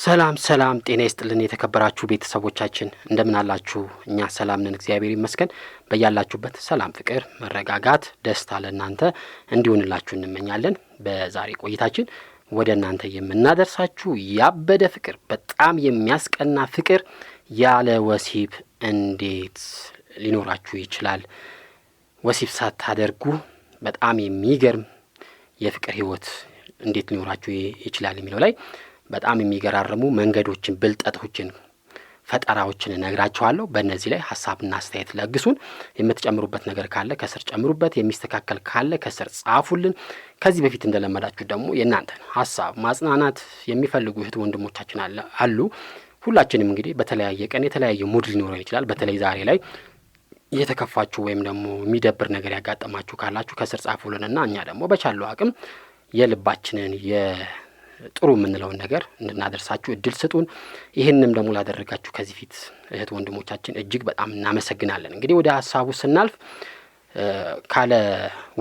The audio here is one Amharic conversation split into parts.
ሰላም ጤና ይስጥልን የተከበራችሁ ቤተሰቦቻችን እንደምን አላችሁ? እኛ ሰላም ነን እግዚአብሔር ይመስገን። በያላችሁበት ሰላም፣ ፍቅር፣ መረጋጋት፣ ደስታ ለእናንተ እንዲሆንላችሁ እንመኛለን። በዛሬ ቆይታችን ወደ እናንተ የምናደርሳችሁ ያበደ ፍቅር፣ በጣም የሚያስቀና ፍቅር ያለ ወሲብ እንዴት ሊኖራችሁ ይችላል፣ ወሲብ ሳታደርጉ በጣም የሚገርም የፍቅር ህይወት እንዴት ሊኖራችሁ ይችላል የሚለው ላይ በጣም የሚገራርሙ መንገዶችን፣ ብልጠቶችን፣ ፈጠራዎችን እነግራችኋለሁ። በእነዚህ ላይ ሐሳብና አስተያየት ለግሱን። የምትጨምሩበት ነገር ካለ ከስር ጨምሩበት፣ የሚስተካከል ካለ ከስር ጻፉልን። ከዚህ በፊት እንደለመዳችሁ ደግሞ የእናንተን ሐሳብ ማጽናናት የሚፈልጉ እህት ወንድሞቻችን አሉ። ሁላችንም እንግዲህ በተለያየ ቀን የተለያየ ሙድ ሊኖረን ይችላል። በተለይ ዛሬ ላይ የተከፋችሁ ወይም ደግሞ የሚደብር ነገር ያጋጠማችሁ ካላችሁ ከስር ጻፉልንና እኛ ደግሞ በቻለው አቅም የልባችንን ጥሩ የምንለውን ነገር እንድናደርሳችሁ እድል ስጡን። ይህንንም ደግሞ ላደረጋችሁ ከዚህ ፊት እህት ወንድሞቻችን እጅግ በጣም እናመሰግናለን። እንግዲህ ወደ ሐሳቡ ስናልፍ ካለ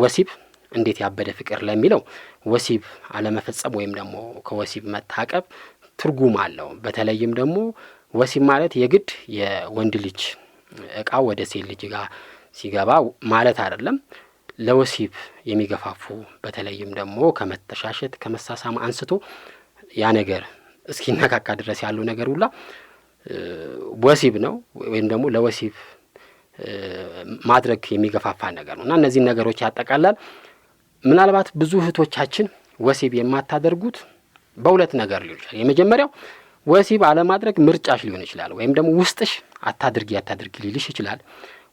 ወሲብ እንዴት ያበደ ፍቅር ለሚለው ወሲብ አለመፈጸም ወይም ደግሞ ከወሲብ መታቀብ ትርጉም አለው። በተለይም ደግሞ ወሲብ ማለት የግድ የወንድ ልጅ እቃ ወደ ሴት ልጅ ጋር ሲገባ ማለት አይደለም። ለወሲብ የሚገፋፉ በተለይም ደግሞ ከመተሻሸት ከመሳሳም አንስቶ ያ ነገር እስኪነካካ ድረስ ያለው ነገር ሁላ ወሲብ ነው ወይም ደግሞ ለወሲብ ማድረግ የሚገፋፋ ነገር ነውና እነዚህ ነገሮች ያጠቃላል። ምናልባት ብዙ እህቶቻችን ወሲብ የማታደርጉት በሁለት ነገር ሊሆን ይችላል። የመጀመሪያው ወሲብ አለማድረግ ምርጫሽ ሊሆን ይችላል፣ ወይም ደግሞ ውስጥሽ አታድርጊ ሊልሽ ይችላል።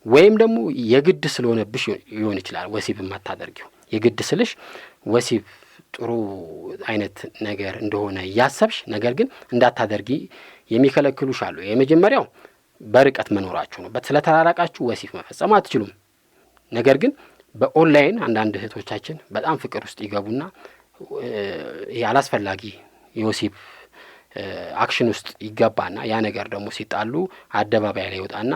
ወይም ደግሞ የግድ ስለሆነብሽ ሊሆን ይችላል ወሲብ የማታደርጊው። የግድ ስልሽ ወሲብ ጥሩ አይነት ነገር እንደሆነ ያሰብሽ ነገር ግን እንዳታደርጊ የሚከለክሉሽ አሉ። የመጀመሪያው በርቀት መኖራችሁ ነው። ስለተራራቃችሁ ወሲብ መፈጸም አትችሉም። ነገር ግን በኦንላይን አንዳንድ እህቶቻችን በጣም ፍቅር ውስጥ ይገቡና ያላስፈላጊ የወሲብ አክሽን ውስጥ ይገባና ያ ነገር ደግሞ ሲጣሉ አደባባይ ላይ ይወጣና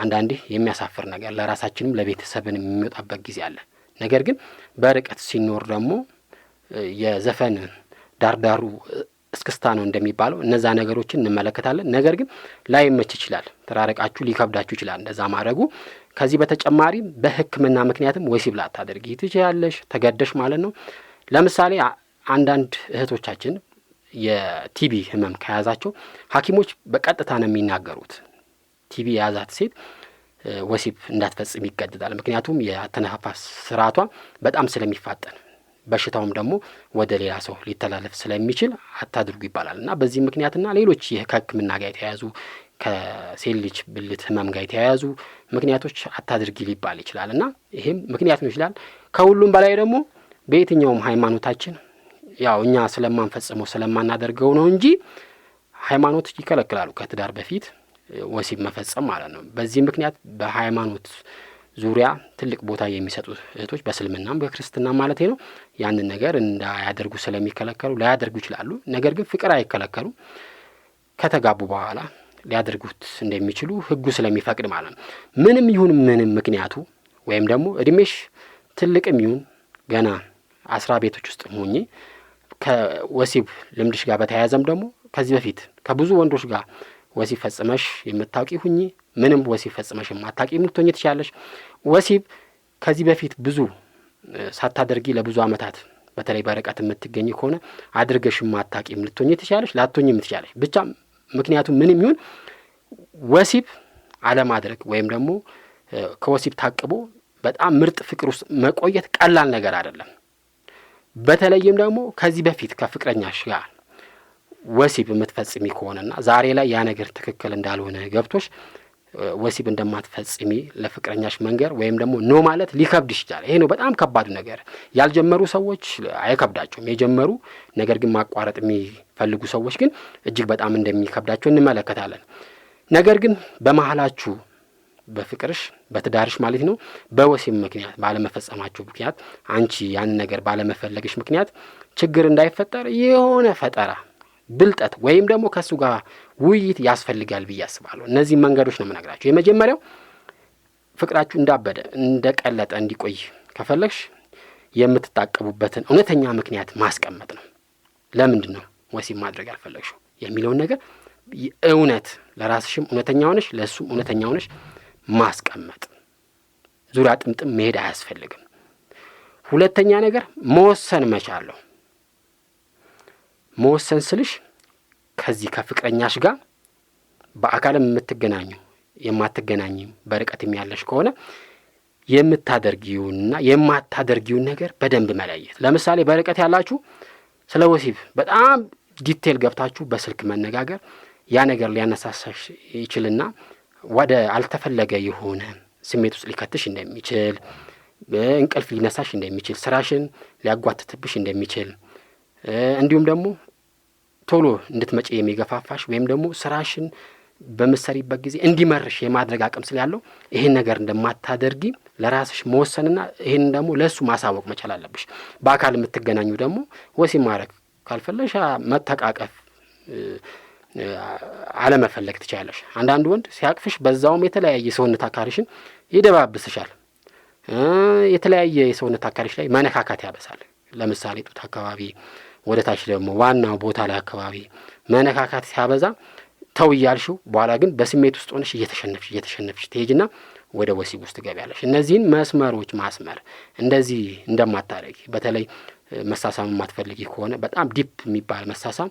አንዳንዴ የሚያሳፍር ነገር ለራሳችንም ለቤተሰብንም የሚወጣበት ጊዜ አለ። ነገር ግን በርቀት ሲኖር ደግሞ የዘፈን ዳርዳሩ እስክስታ ነው እንደሚባለው እነዛ ነገሮችን እንመለከታለን። ነገር ግን ላይመች ይችላል፣ ተራረቃችሁ ሊከብዳችሁ ይችላል እንደዛ ማድረጉ። ከዚህ በተጨማሪ በሕክምና ምክንያትም ወሲብ ላታደርጊ ትችያለሽ፣ ተገደሽ ማለት ነው። ለምሳሌ አንዳንድ እህቶቻችን የቲቢ ህመም ከያዛቸው ሐኪሞች በቀጥታ ነው የሚናገሩት። ቲቢ የያዛት ሴት ወሲብ እንዳትፈጽም ይገደዳል። ምክንያቱም የአተነፋፈስ ስርዓቷ በጣም ስለሚፋጠን በሽታውም ደግሞ ወደ ሌላ ሰው ሊተላለፍ ስለሚችል አታድርጉ ይባላል እና በዚህ ምክንያትና ሌሎች ከሕክምና ጋር የተያያዙ ከሴት ልጅ ብልት ህመም ጋር የተያያዙ ምክንያቶች አታድርጊ ሊባል ይችላል እና ይሄም ምክንያት ነው ይችላል። ከሁሉም በላይ ደግሞ በየትኛውም ሃይማኖታችን ያው እኛ ስለማንፈጽመው ስለማናደርገው ነው እንጂ ሃይማኖት ይከለክላሉ ከትዳር በፊት ወሲብ መፈጸም ማለት ነው። በዚህ ምክንያት በሃይማኖት ዙሪያ ትልቅ ቦታ የሚሰጡ እህቶች በእስልምናም በክርስትና ማለት ነው ያንን ነገር እንዳያደርጉ ስለሚከለከሉ ላያደርጉ ይችላሉ። ነገር ግን ፍቅር አይከለከሉ፣ ከተጋቡ በኋላ ሊያደርጉት እንደሚችሉ ህጉ ስለሚፈቅድ ማለት ነው። ምንም ይሁን ምንም ምክንያቱ ወይም ደግሞ እድሜሽ ትልቅም ይሁን ገና 10 ቤቶች ውስጥ ሆኜ ከወሲብ ልምድሽ ጋር በተያያዘም ደግሞ ከዚህ በፊት ከብዙ ወንዶች ጋር ወሲብ ፈጽመሽ የምታውቂ ሁኚ፣ ምንም ወሲብ ፈጽመሽ የማታውቂ ልትሆኚ ትችላለሽ። ወሲብ ከዚህ በፊት ብዙ ሳታደርጊ ለብዙ አመታት በተለይ በርቀት የምትገኝ ከሆነ አድርገሽ የማታውቂ ልትሆኚ ትችላለሽ፣ ላትሆኚም ትችላለሽ። ብቻ ምክንያቱም ምንም ይሁን ወሲብ አለማድረግ ወይም ደግሞ ከወሲብ ታቅቦ በጣም ምርጥ ፍቅር ውስጥ መቆየት ቀላል ነገር አይደለም። በተለይም ደግሞ ከዚህ በፊት ከፍቅረኛሽ ጋር ወሲብ የምትፈጽሚ ከሆነና ዛሬ ላይ ያ ነገር ትክክል እንዳልሆነ ገብቶሽ ወሲብ እንደማትፈጽሚ ለፍቅረኛሽ መንገር ወይም ደግሞ ኖ ማለት ሊከብድሽ ይችላል። ይሄ ነው በጣም ከባዱ ነገር። ያልጀመሩ ሰዎች አይከብዳቸውም። የጀመሩ ነገር ግን ማቋረጥ የሚፈልጉ ሰዎች ግን እጅግ በጣም እንደሚከብዳቸው እንመለከታለን። ነገር ግን በመሃላችሁ በፍቅርሽ በትዳርሽ ማለት ነው በወሲብ ምክንያት ባለመፈጸማችሁ ምክንያት አንቺ ያን ነገር ባለመፈለግሽ ምክንያት ችግር እንዳይፈጠር የሆነ ፈጠራ ብልጠት ወይም ደግሞ ከሱ ጋር ውይይት ያስፈልጋል ብዬ አስባለሁ። እነዚህ መንገዶች ነው የምነግራችሁ። የመጀመሪያው ፍቅራችሁ እንዳበደ እንደቀለጠ እንዲቆይ ከፈለግሽ የምትጣቀቡበትን እውነተኛ ምክንያት ማስቀመጥ ነው። ለምንድን ነው ወሲብ ማድረግ ያልፈለግሽው? የሚለውን ነገር እውነት ለራስሽም እውነተኛ ሆነሽ ለሱም እውነተኛ ሆነሽ ማስቀመጥ። ዙሪያ ጥምጥም መሄድ አያስፈልግም። ሁለተኛ ነገር መወሰን መቻል። መወሰን ስልሽ ከዚህ ከፍቅረኛሽ ጋር በአካልም የምትገናኙ የማትገናኙ በርቀትም ያለሽ ከሆነ የምታደርጊውና የማታደርጊውን ነገር በደንብ መለየት። ለምሳሌ በርቀት ያላችሁ ስለ ወሲብ በጣም ዲቴል ገብታችሁ በስልክ መነጋገር ያ ነገር ሊያነሳሳሽ ይችልና ወደ አልተፈለገ የሆነ ስሜት ውስጥ ሊከትሽ እንደሚችል፣ እንቅልፍ ሊነሳሽ እንደሚችል፣ ስራሽን ሊያጓትትብሽ እንደሚችል፣ እንዲሁም ደግሞ ቶሎ እንድትመጪ የሚገፋፋሽ ወይም ደግሞ ስራሽን በመሰሪበት ጊዜ እንዲመርሽ የማድረግ አቅም ስላለው ይሄን ነገር እንደማታደርጊ ለራስሽ መወሰንና ይሄን ደግሞ ለሱ ማሳወቅ መቻል አለብሽ። በአካል የምትገናኙ ደግሞ ወሲብ ማድረግ ካልፈለሽ መተቃቀፍ አለመፈለግ ትችላለሽ። አንዳንድ ወንድ ሲያቅፍሽ በዛውም የተለያየ ሰውነት አካልሽን ይደባብስሻል። የተለያየ የሰውነት አካልሽ ላይ መነካካት ያበሳል። ለምሳሌ ጡት አካባቢ ወደ ታች ደግሞ ዋናው ቦታ ላይ አካባቢ መነካካት ሲያበዛ ተው እያልሽው በኋላ ግን በስሜት ውስጥ ሆነሽ እየተሸነፍሽ ትሄጂና ወደ ወሲብ ውስጥ ገቢያለሽ። እነዚህን መስመሮች ማስመር እንደዚህ እንደማታረጊ በተለይ መሳሳም የማትፈልጊ ከሆነ በጣም ዲፕ የሚባል መሳሳም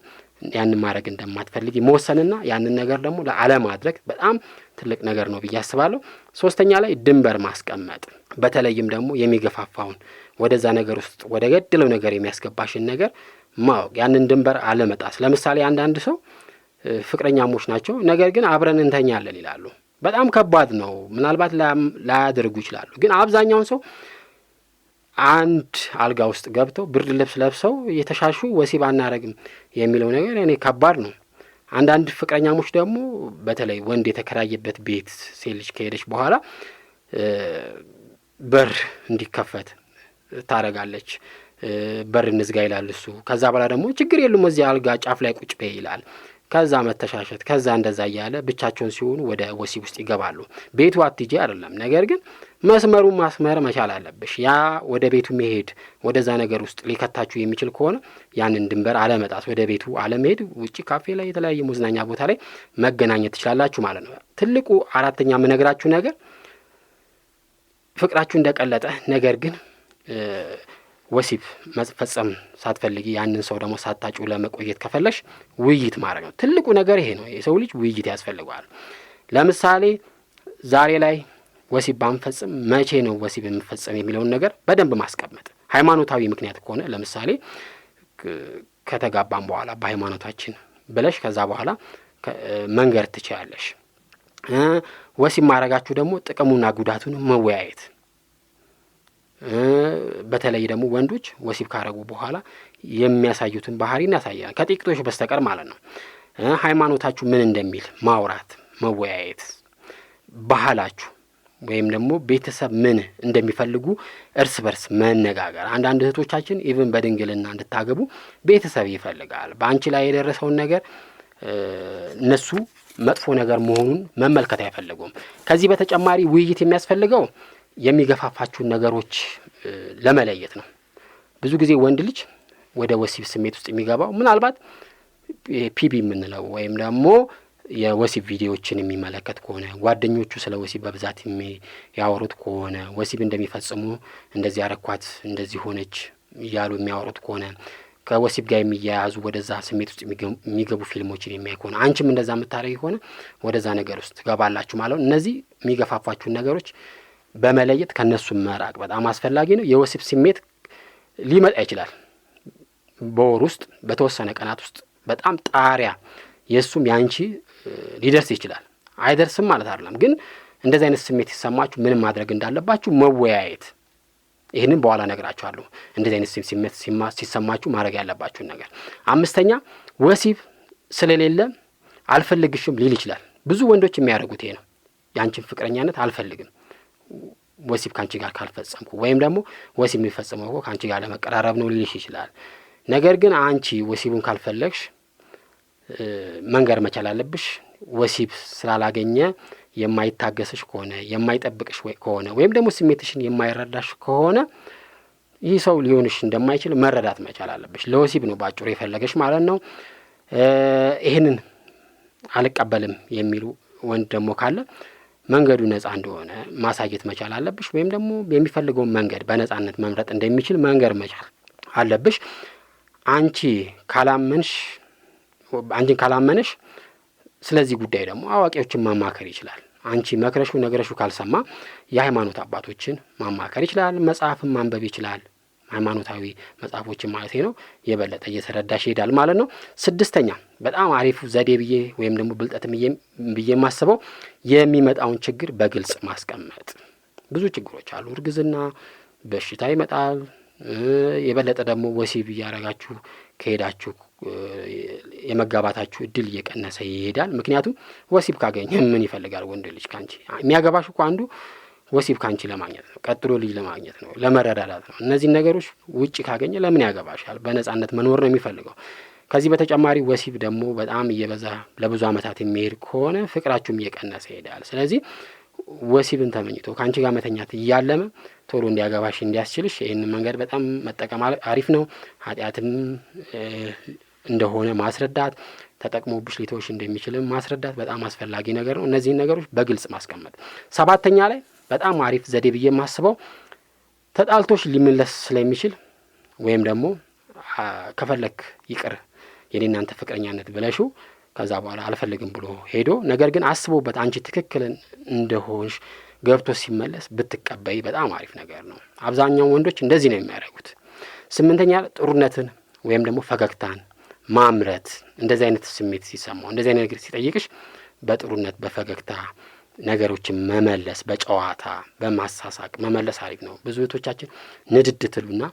ያንን ማድረግ እንደማትፈልጊ መወሰንና ያንን ነገር ደግሞ ለአለማድረግ በጣም ትልቅ ነገር ነው ብዬ አስባለሁ። ሶስተኛ ላይ ድንበር ማስቀመጥ፣ በተለይም ደግሞ የሚገፋፋውን ወደዛ ነገር ውስጥ ወደ ገደለው ነገር የሚያስገባሽን ነገር ማወቅ፣ ያንን ድንበር አለመጣስ። ለምሳሌ አንዳንድ ሰው ፍቅረኛሞች ናቸው፣ ነገር ግን አብረን እንተኛለን ይላሉ። በጣም ከባድ ነው። ምናልባት ላያደርጉ ይችላሉ። ግን አብዛኛውን ሰው አንድ አልጋ ውስጥ ገብተው ብርድ ልብስ ለብሰው የተሻሹ ወሲብ አናረግም የሚለው ነገር እኔ ከባድ ነው። አንዳንድ ፍቅረኛሞች ደግሞ በተለይ ወንድ የተከራየበት ቤት ሴት ልጅ ከሄደች በኋላ በር እንዲከፈት ታረጋለች። በር እንዝጋ ይላል እሱ። ከዛ በኋላ ደግሞ ችግር የለም እዚህ አልጋ ጫፍ ላይ ቁጭ በይ ይላል። ከዛ መተሻሸት፣ ከዛ እንደዛ እያለ ብቻቸውን ሲሆኑ ወደ ወሲብ ውስጥ ይገባሉ። ቤቱ አትጂ አይደለም፣ ነገር ግን መስመሩን ማስመር መቻል አለብሽ። ያ ወደ ቤቱ መሄድ ወደዛ ነገር ውስጥ ሊከታችሁ የሚችል ከሆነ ያንን ድንበር አለመጣስ፣ ወደ ቤቱ አለመሄድ፣ ውጪ ካፌ ላይ የተለያየ መዝናኛ ቦታ ላይ መገናኘት ትችላላችሁ ማለት ነው። ትልቁ አራተኛ የምነግራችሁ ነገር ፍቅራችሁ እንደቀለጠ ነገር ግን ወሲብ መፈጸም ሳትፈልጊ ያንን ሰው ደግሞ ሳታጩ ለመቆየት ከፈለሽ ውይይት ማድረግ ነው። ትልቁ ነገር ይሄ ነው። የሰው ልጅ ውይይት ያስፈልገዋል። ለምሳሌ ዛሬ ላይ ወሲብ ባንፈጽም መቼ ነው ወሲብ የምፈጽም የሚለውን ነገር በደንብ ማስቀመጥ። ሃይማኖታዊ ምክንያት ከሆነ ለምሳሌ ከተጋባም በኋላ በሃይማኖታችን ብለሽ ከዛ በኋላ መንገር ትችያለሽ። ወሲብ ማድረጋችሁ ደግሞ ጥቅሙና ጉዳቱን መወያየት። በተለይ ደግሞ ወንዶች ወሲብ ካረጉ በኋላ የሚያሳዩትን ባህሪን ያሳያል፣ ከጥቂቶች በስተቀር ማለት ነው። ሃይማኖታችሁ ምን እንደሚል ማውራት፣ መወያየት፣ ባህላችሁ ወይም ደግሞ ቤተሰብ ምን እንደሚፈልጉ እርስ በርስ መነጋገር። አንዳንድ እህቶቻችን ኢቭን በድንግልና እንድታገቡ ቤተሰብ ይፈልጋል። በአንቺ ላይ የደረሰውን ነገር እነሱ መጥፎ ነገር መሆኑን መመልከት አይፈልጉም። ከዚህ በተጨማሪ ውይይት የሚያስፈልገው የሚገፋፋችሁን ነገሮች ለመለየት ነው። ብዙ ጊዜ ወንድ ልጅ ወደ ወሲብ ስሜት ውስጥ የሚገባው ምናልባት ፒቢ የምንለው ወይም ደግሞ የወሲብ ቪዲዮዎችን የሚመለከት ከሆነ፣ ጓደኞቹ ስለ ወሲብ በብዛት የሚያወሩት ከሆነ፣ ወሲብ እንደሚፈጽሙ እንደዚህ ያረኳት እንደዚህ ሆነች እያሉ የሚያወሩት ከሆነ፣ ከወሲብ ጋር የሚያያዙ ወደዛ ስሜት ውስጥ የሚገቡ ፊልሞችን የሚያይ ከሆነ፣ አንቺም እንደዛ የምታረጊ ከሆነ ወደዛ ነገር ውስጥ ትገባላችሁ ማለት ነው። እነዚህ የሚገፋፋችሁን ነገሮች በመለየት ከነሱ መራቅ በጣም አስፈላጊ ነው። የወሲብ ስሜት ሊመጣ ይችላል በወር ውስጥ በተወሰነ ቀናት ውስጥ በጣም ጣሪያ የሱም ያንቺ ሊደርስ ይችላል። አይደርስም ማለት አይደለም፣ ግን እንደዚህ አይነት ስሜት ሲሰማችሁ ምን ማድረግ እንዳለባችሁ መወያየት። ይህንን በኋላ ነግራችኋለሁ። እንደዚህ አይነት ስሜት ሲሰማችሁ ማድረግ ያለባችሁን ነገር። አምስተኛ ወሲብ ስለሌለ አልፈልግሽም ሊል ይችላል። ብዙ ወንዶች የሚያደርጉት ይሄ ነው። ያንቺን ፍቅረኛነት አልፈልግም ወሲብ ካንቺ ጋር ካልፈጸምኩ፣ ወይም ደግሞ ወሲብ የሚፈጸመው እኮ ካንቺ ጋር ለመቀራረብ ነው ሊልሽ ይችላል። ነገር ግን አንቺ ወሲቡን ካልፈለግሽ መንገር መቻል አለብሽ። ወሲብ ስላላገኘ የማይታገስሽ ከሆነ የማይጠብቅሽ ከሆነ ወይም ደግሞ ስሜትሽን የማይረዳሽ ከሆነ ይህ ሰው ሊሆንሽ እንደማይችል መረዳት መቻል አለብሽ። ለወሲብ ነው ባጭሩ የፈለገሽ ማለት ነው። ይሄንን አልቀበልም የሚሉ ወንድ ደግሞ ካለ መንገዱ ነፃ እንደሆነ ማሳየት መቻል አለብሽ። ወይም ደግሞ የሚፈልገው መንገድ በነፃነት መምረጥ እንደሚችል መንገር መቻል አለብሽ። አንቺን ካላመነሽ ስለዚህ ጉዳይ ደግሞ አዋቂዎችን ማማከር ይችላል። አንቺ መክረሽው ነገረሽው ካልሰማ የሃይማኖት አባቶችን ማማከር ይችላል። መጽሐፍን ማንበብ ይችላል። ሃይማኖታዊ መጽሐፎችን ማለት ነው። የበለጠ እየተረዳሽ ይሄዳል ማለት ነው። 6ኛ በጣም አሪፉ ዘዴ ብዬ ወይም ደግሞ ብልጠት ብዬ የማስበው የሚመጣውን ችግር በግልጽ ማስቀመጥ። ብዙ ችግሮች አሉ። እርግዝና፣ በሽታ ይመጣል። የበለጠ ደግሞ ወሲብ እያረጋችሁ ከሄዳችሁ የመጋባታችሁ እድል እየቀነሰ ይሄዳል። ምክንያቱም ወሲብ ካገኘ ምን ይፈልጋል ወንድ ልጅ ካንቺ? የሚያገባሽ እኮ አንዱ ወሲብ ካንቺ ለማግኘት ነው። ቀጥሎ ልጅ ለማግኘት ነው፣ ለመረዳዳት ነው። እነዚህ ነገሮች ውጪ ካገኘ ለምን ያገባሻል? በነጻነት መኖር ነው የሚፈልገው። ከዚህ በተጨማሪ ወሲብ ደግሞ በጣም እየበዛ ለብዙ አመታት የሚሄድ ከሆነ ፍቅራችሁም እየቀነሰ ይሄዳል። ስለዚህ ወሲብን ተመኝቶ ካንቺ ጋር መተኛት እያለመ ቶሎ እንዲያገባሽ እንዲያስችልሽ ይህንን መንገድ በጣም መጠቀም አሪፍ ነው። ኃጢአትም እንደሆነ ማስረዳት፣ ተጠቅሞብሽ ሊተውሽ እንደሚችልም ማስረዳት በጣም አስፈላጊ ነገር ነው። እነዚህን ነገሮች በግልጽ ማስቀመጥ። 7ኛ ላይ በጣም አሪፍ ዘዴ ብዬ የማስበው ተጣልቶሽ ሊመለስ ስለሚችል ወይም ደግሞ ከፈለክ ይቅር የኔናንተ ፍቅረኛነት ብለሽው ከዛ በኋላ አልፈልግም ብሎ ሄዶ ነገር ግን አስቦበት አንቺ ትክክል እንደሆንሽ ገብቶ ሲመለስ ብትቀበይ በጣም አሪፍ ነገር ነው። አብዛኛው ወንዶች እንደዚህ ነው የሚያደርጉት። 8ኛ ጥሩነትን ወይም ደግሞ ፈገግታን ማምረት። እንደዚህ አይነት ስሜት ሲሰማው እንደዚህ አይነት ነገር ሲጠይቅሽ በጥሩነት በፈገግታ ነገሮችን መመለስ፣ በጨዋታ በማሳሳቅ መመለስ አሪፍ ነው። ብዙ እህቶቻችን ንድድ ትሉና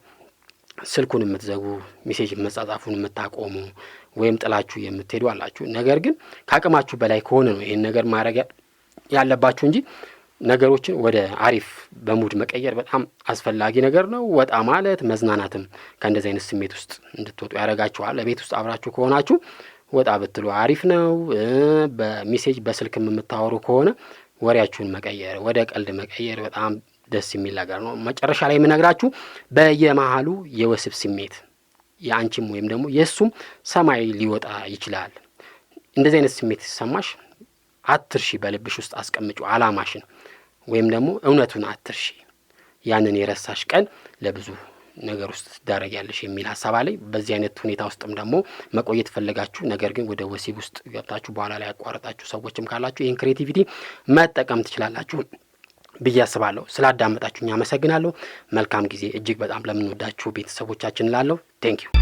ስልኩን የምትዘጉ ሜሴጅ መጻጻፉን የምታቆሙ ወይም ጥላችሁ የምትሄዱ አላችሁ። ነገር ግን ከአቅማችሁ በላይ ከሆነ ነው ይሄን ነገር ማድረግ ያለባችሁ እንጂ ነገሮችን ወደ አሪፍ በሙድ መቀየር በጣም አስፈላጊ ነገር ነው። ወጣ ማለት መዝናናትም ከእንደዚህ አይነት ስሜት ውስጥ እንድትወጡ ያደርጋችኋል። ለቤት ውስጥ አብራችሁ ከሆናችሁ ወጣ ብትሉ አሪፍ ነው። በሜሴጅ በስልክም የምታወሩ ከሆነ ወሬያችሁን መቀየር፣ ወደ ቀልድ መቀየር በጣም ደስ የሚል ነገር ነው። መጨረሻ ላይ የምነግራችሁ በየመሃሉ የወሲብ ስሜት የአንቺም ወይም ደግሞ የሱም ሰማይ ሊወጣ ይችላል። እንደዚህ አይነት ስሜት ሲሰማሽ አትርሺ፣ በልብሽ ውስጥ አስቀምጪው አላማሽን ወይም ደግሞ እውነቱን አትርሺ። ያንን የረሳሽ ቀን ለብዙ ነገር ውስጥ ትዳረጊያለሽ የሚል ሐሳብ አለኝ። በዚህ አይነት ሁኔታ ውስጥም ደግሞ መቆየት ፈልጋችሁ ነገር ግን ወደ ወሲብ ውስጥ ገብታችሁ በኋላ ላይ ያቋረጣችሁ ሰዎችም ካላችሁ ይህን ክሬቲቪቲ መጠቀም ትችላላችሁ ብዬ አስባለሁ። ስላዳመጣችሁኝ አመሰግናለሁ። መልካም ጊዜ። እጅግ በጣም ለምንወዳችሁ ቤተሰቦቻችን ላለሁ ቴንክ ዩ